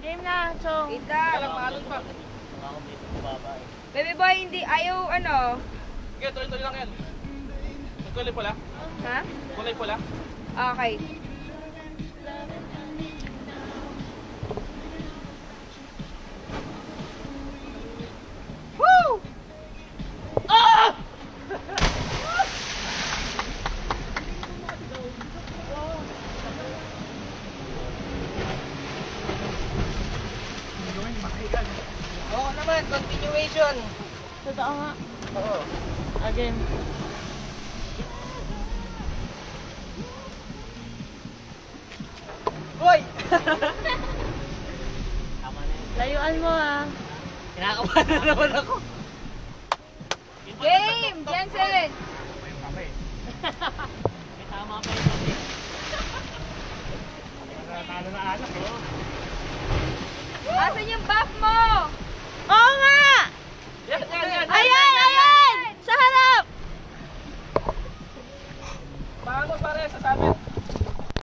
Game na, Chong. Ita. Lang, maalon pa. Baby boy, hindi ayaw ano. Okay, tuloy-tuloy lang yan. Kulay pula? Ha? Kulay pula? Okay. Woo! Ah! Oo naman, continuation. Totoo nga. Oo. Again. Hoy! Layuan mo ah. Kinakabahan na naman ako. Game! Jensen! May tama pa yung kape. Natalo na anak, oh. Asan yung buff mo? Oo nga! Yan. Ayan! Sa harap! Paano pare, sasabi